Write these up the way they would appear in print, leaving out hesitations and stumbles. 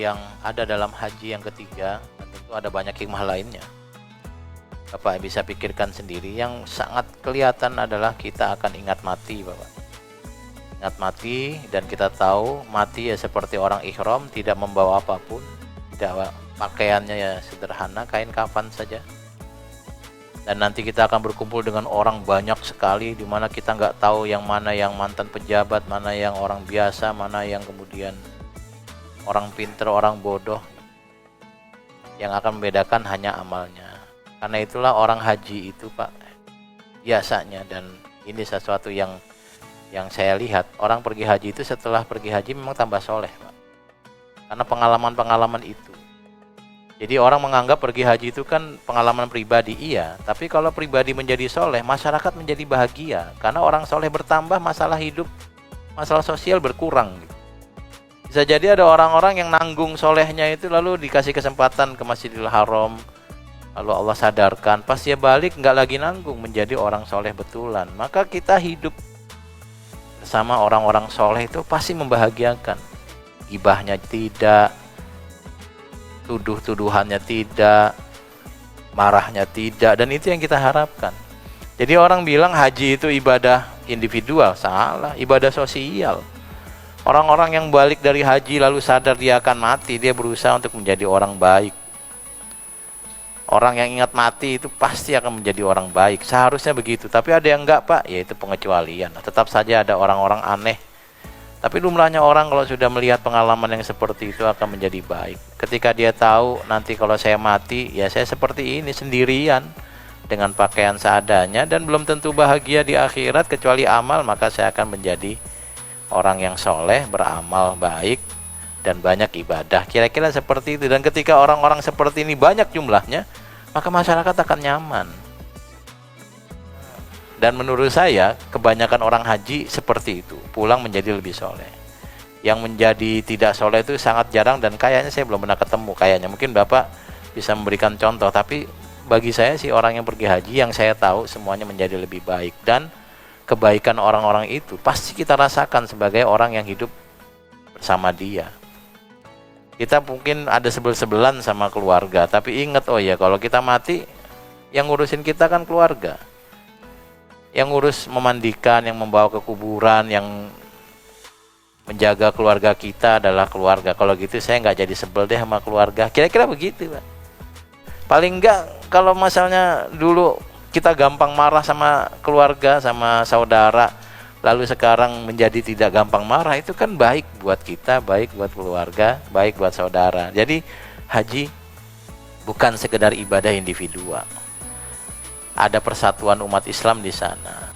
yang ada dalam haji yang ketiga, dan tentu ada banyak hikmah lainnya. Bapak bisa pikirkan sendiri, yang sangat kelihatan adalah kita akan ingat mati, Bapak. Ingat mati, dan kita tahu mati ya seperti orang ihram, tidak membawa apapun, tidak, pakaiannya ya sederhana, kain kafan saja. Dan nanti kita akan berkumpul dengan orang banyak sekali, di mana kita nggak tahu yang mana yang mantan pejabat, mana yang orang biasa, mana yang kemudian orang pinter, orang bodoh. Yang akan membedakan hanya amalnya. Karena itulah orang haji itu, Pak, biasanya, dan ini sesuatu yang saya lihat, orang pergi haji itu setelah pergi haji memang tambah soleh, Pak. Karena pengalaman-pengalaman itu. Jadi orang menganggap pergi haji itu kan pengalaman pribadi, iya. Tapi kalau pribadi menjadi soleh, masyarakat menjadi bahagia. Karena orang soleh bertambah, masalah hidup, masalah sosial berkurang. Bisa jadi ada orang-orang yang nanggung solehnya itu, lalu dikasih kesempatan ke Masjidil Haram, lalu Allah sadarkan, pas dia balik nggak lagi nanggung, menjadi orang soleh betulan. Maka kita hidup bersama orang-orang soleh itu pasti membahagiakan. Gibahnya tidak, tuduh-tuduhannya tidak, marahnya tidak, dan itu yang kita harapkan. Jadi orang bilang haji itu ibadah individual, salah, ibadah sosial. Orang-orang yang balik dari haji lalu sadar dia akan mati, dia berusaha untuk menjadi orang baik. Orang yang ingat mati itu pasti akan menjadi orang baik, seharusnya begitu. Tapi ada yang enggak, Pak, yaitu pengecualian. Tetap saja ada orang-orang aneh. Tapi lumrahnya orang kalau sudah melihat pengalaman yang seperti itu akan menjadi baik. Ketika dia tahu nanti kalau saya mati, ya saya seperti ini sendirian dengan pakaian seadanya dan belum tentu bahagia di akhirat kecuali amal, maka saya akan menjadi orang yang soleh, beramal baik dan banyak ibadah. Kira-kira seperti itu. Dan ketika orang-orang seperti ini banyak jumlahnya, maka masyarakat akan nyaman. Dan menurut saya kebanyakan orang haji seperti itu, pulang menjadi lebih soleh. Yang menjadi tidak soleh itu sangat jarang, dan kayaknya saya belum pernah ketemu. Kayaknya mungkin Bapak bisa memberikan contoh, tapi bagi saya sih orang yang pergi haji yang saya tahu semuanya menjadi lebih baik. Dan kebaikan orang-orang itu pasti kita rasakan sebagai orang yang hidup bersama dia. Kita mungkin ada sebel-sebelan sama keluarga, tapi ingat, oh ya, kalau kita mati yang ngurusin kita kan keluarga. Yang ngurus memandikan, yang membawa ke kuburan, yang menjaga keluarga kita adalah keluarga. Kalau gitu saya nggak jadi sebel deh sama keluarga. Kira-kira begitu, Pak. Paling enggak kalau misalnya dulu kita gampang marah sama keluarga, sama saudara, lalu sekarang menjadi tidak gampang marah, itu kan baik buat kita, baik buat keluarga, baik buat saudara. Jadi haji bukan sekedar ibadah individual. Ada persatuan umat Islam di sana.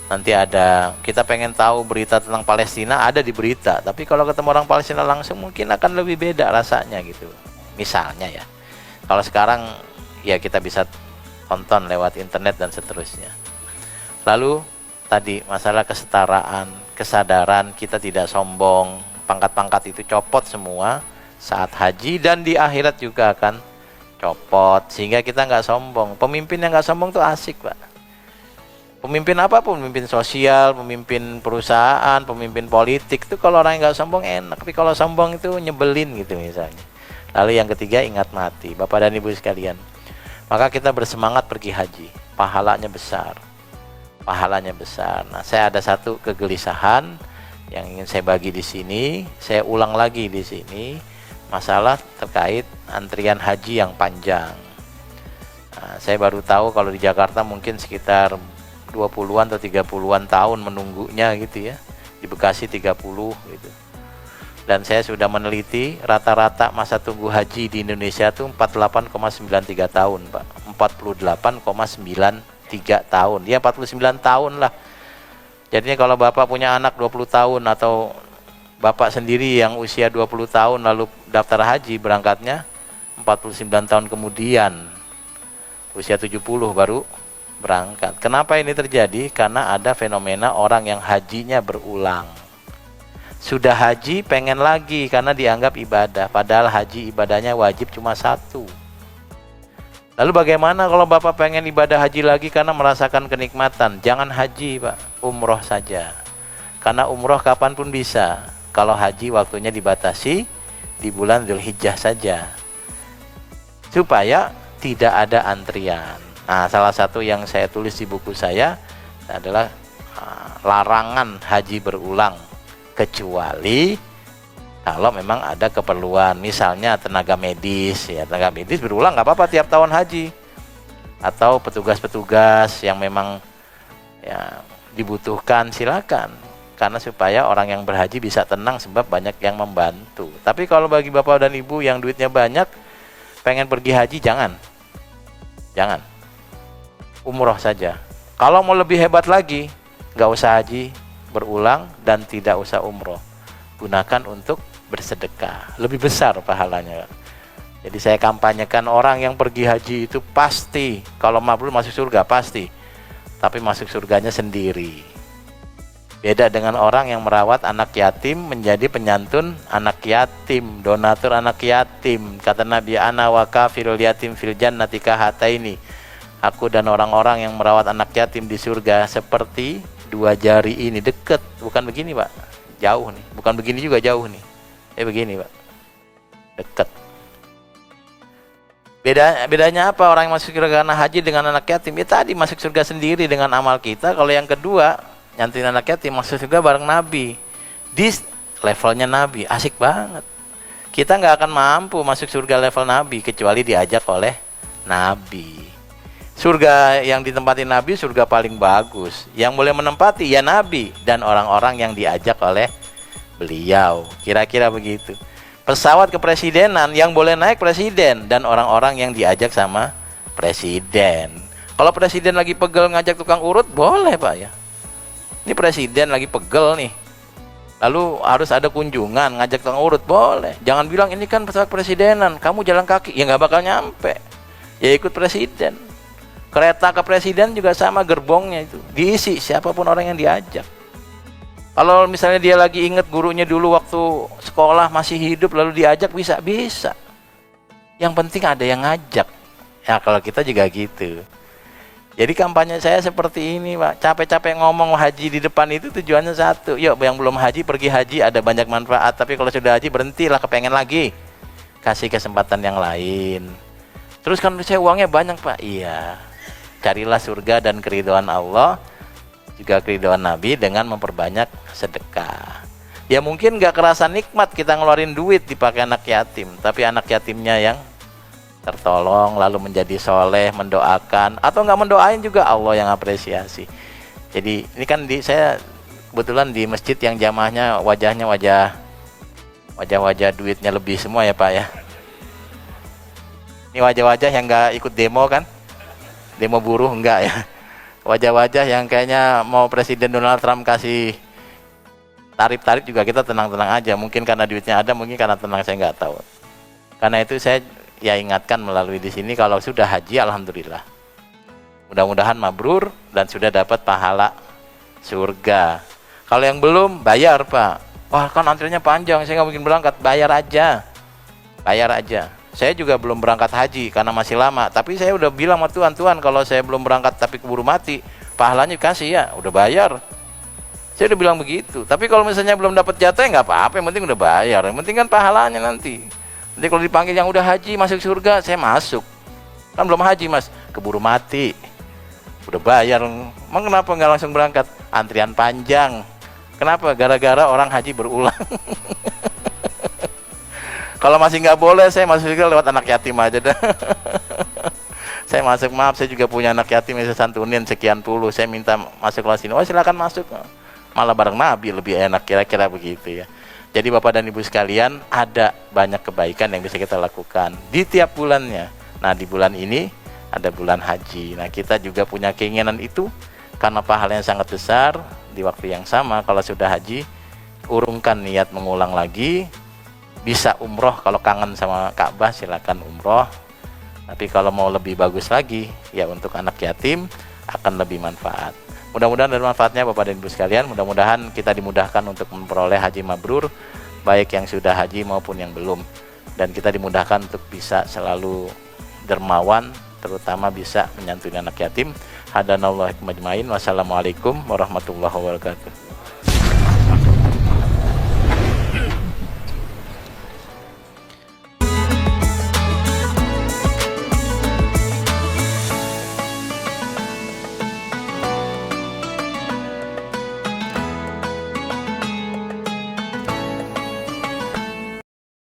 Nanti ada, kita pengen tahu berita tentang Palestina, ada di berita. Tapi kalau ketemu orang Palestina langsung mungkin akan lebih beda rasanya gitu. Misalnya ya. Kalau sekarang ya kita bisa tonton lewat internet dan seterusnya. Lalu tadi masalah kesetaraan, kesadaran kita tidak sombong. Pangkat-pangkat itu copot semua saat haji, dan di akhirat juga akan copot, sehingga kita nggak sombong. Pemimpin yang nggak sombong tuh asik, Pak. Pemimpin apapun, pemimpin sosial, pemimpin perusahaan, pemimpin politik, itu kalau orang yang nggak sombong enak. Tapi kalau sombong itu nyebelin gitu misalnya. Lalu yang ketiga, ingat mati. Bapak dan Ibu sekalian, maka kita bersemangat pergi haji. Pahalanya besar. Pahalanya besar. Nah, saya ada satu kegelisahan yang ingin saya bagi di sini. Saya ulang lagi di sini. Masalah terkait antrian haji yang panjang. Nah, saya baru tahu kalau di Jakarta mungkin sekitar 20-an atau 30-an tahun menunggunya gitu ya. Di Bekasi 30 gitu. Dan saya sudah meneliti rata-rata masa tunggu haji di Indonesia itu 48,93 tahun, Pak. 48,93 tahun. Ya 49 tahun lah. Jadinya kalau Bapak punya anak 20 tahun atau Bapak sendiri yang usia 20 tahun lalu daftar haji, berangkatnya 49 tahun kemudian, usia 70 baru berangkat. Kenapa ini terjadi? Karena ada fenomena orang yang hajinya berulang. Sudah haji pengen lagi karena dianggap ibadah, padahal haji ibadahnya wajib cuma satu. Lalu bagaimana kalau Bapak pengen ibadah haji lagi karena merasakan kenikmatan? Jangan haji, Pak, umroh saja. Karena umroh kapanpun bisa. Kalau haji waktunya dibatasi di bulan Dzulhijjah saja, supaya tidak ada antrian. Nah, salah satu yang saya tulis di buku saya adalah larangan haji berulang, kecuali kalau memang ada keperluan, misalnya tenaga medis, ya tenaga medis berulang nggak apa-apa tiap tahun haji, atau petugas-petugas yang memang ya dibutuhkan, silakan, karena supaya orang yang berhaji bisa tenang sebab banyak yang membantu. Tapi kalau bagi bapak dan ibu yang duitnya banyak, pengen pergi haji, jangan umroh saja. Kalau mau lebih hebat lagi, nggak usah haji berulang dan tidak usah umroh, gunakan untuk bersedekah, lebih besar pahalanya. Jadi saya kampanyekan orang yang pergi haji itu pasti kalau mabrur masuk surga, pasti, tapi masuk surganya sendiri. Beda dengan orang yang merawat anak yatim menjadi penyantun anak yatim, donatur anak yatim. Kata Nabi, ana wa kafirul yatim fil jannati kahataini, aku dan orang-orang yang merawat anak yatim di surga seperti dua jari ini. Deket, bukan begini pak, jauh nih, bukan begini juga, jauh nih, begini pak, deket. Bedanya apa orang yang masuk surga karena haji dengan anak yatim? Ya tadi masuk surga sendiri dengan amal kita. Kalau yang kedua, nyantuin anak yatim, masuk surga bareng Nabi, di levelnya Nabi, asik banget. Kita nggak akan mampu masuk surga level Nabi kecuali diajak oleh Nabi. Surga yang ditempati Nabi, surga paling bagus. Yang boleh menempati ya Nabi dan orang-orang yang diajak oleh beliau. Kira-kira begitu. Pesawat kepresidenan yang boleh naik presiden dan orang-orang yang diajak sama presiden. Kalau presiden lagi pegel ngajak tukang urut, boleh pak ya. Ini presiden lagi pegel nih, lalu harus ada kunjungan, ngajak tukang urut, boleh. Jangan bilang ini kan pesawat presidenan, kamu jalan kaki, ya nggak bakal nyampe. Ya ikut presiden. Kereta ke presiden juga sama, gerbongnya itu diisi siapapun orang yang diajak. Kalau misalnya dia lagi inget gurunya dulu waktu sekolah masih hidup lalu diajak, bisa. Yang penting ada yang ngajak. Ya kalau kita juga gitu. Jadi kampanye saya seperti ini pak, capek-capek ngomong haji di depan itu tujuannya satu, yuk yang belum haji pergi haji, ada banyak manfaat. Tapi kalau sudah haji berhentilah, kepengen lagi, kasih kesempatan yang lain. Terus kan saya uangnya banyak pak, iya, carilah surga dan keridhaan Allah, juga keridhaan Nabi dengan memperbanyak sedekah. Ya mungkin gak kerasa nikmat kita ngeluarin duit dipakai anak yatim, tapi anak yatimnya yang tertolong lalu menjadi soleh, mendoakan atau nggak mendoain juga Allah yang apresiasi. Jadi ini kan saya kebetulan di masjid yang jamaahnya wajahnya wajah duitnya lebih semua ya pak ya. Ini wajah-wajah yang nggak ikut demo kan, demo buruh enggak ya. Wajah-wajah yang kayaknya mau Presiden Donald Trump kasih tarif-tarif juga kita tenang-tenang aja. Mungkin karena duitnya ada, mungkin karena tenang, saya nggak tahu. Karena itu saya ya ingatkan melalui di sini, kalau sudah haji alhamdulillah, mudah-mudahan mabrur dan sudah dapat pahala surga. Kalau yang belum, bayar pak. Wah kan antriannya panjang, saya nggak mungkin berangkat. Bayar aja. Saya juga belum berangkat haji karena masih lama, tapi saya udah bilang sama Tuhan, kalau saya belum berangkat tapi keburu mati, pahalanya kasih ya, udah bayar. Saya udah bilang begitu. Tapi kalau misalnya belum dapat jatah ya nggak apa-apa, yang penting udah bayar, yang penting kan pahalanya nanti. Nanti kalau dipanggil yang udah haji masuk surga, saya masuk. Kan belum haji mas, keburu mati, udah bayar. Emang kenapa nggak langsung berangkat? Antrian panjang. Kenapa? Gara-gara orang haji berulang. Kalau masih nggak boleh, saya masuk surga lewat anak yatim aja dah. Saya masuk, maaf saya juga punya anak yatim yang saya santunin sekian puluh, saya minta masuk kelas ini. Oh silakan masuk, malah bareng Nabi lebih enak, kira-kira begitu ya. Jadi Bapak dan Ibu sekalian, ada banyak kebaikan yang bisa kita lakukan di tiap bulannya. Nah di bulan ini ada bulan haji. Nah kita juga punya keinginan itu karena pahalanya sangat besar. Di waktu yang sama kalau sudah haji, urungkan niat mengulang lagi. Bisa umroh, kalau kangen sama Ka'bah silakan umroh. Tapi kalau mau lebih bagus lagi, ya untuk anak yatim akan lebih manfaat. Mudah-mudahan ada manfaatnya Bapak dan Ibu sekalian. Mudah-mudahan kita dimudahkan untuk memperoleh haji mabrur, baik yang sudah haji maupun yang belum. Dan kita dimudahkan untuk bisa selalu dermawan, terutama bisa menyantuni anak yatim. Hadanallahu majmain. Wassalamualaikum warahmatullahi wabarakatuh.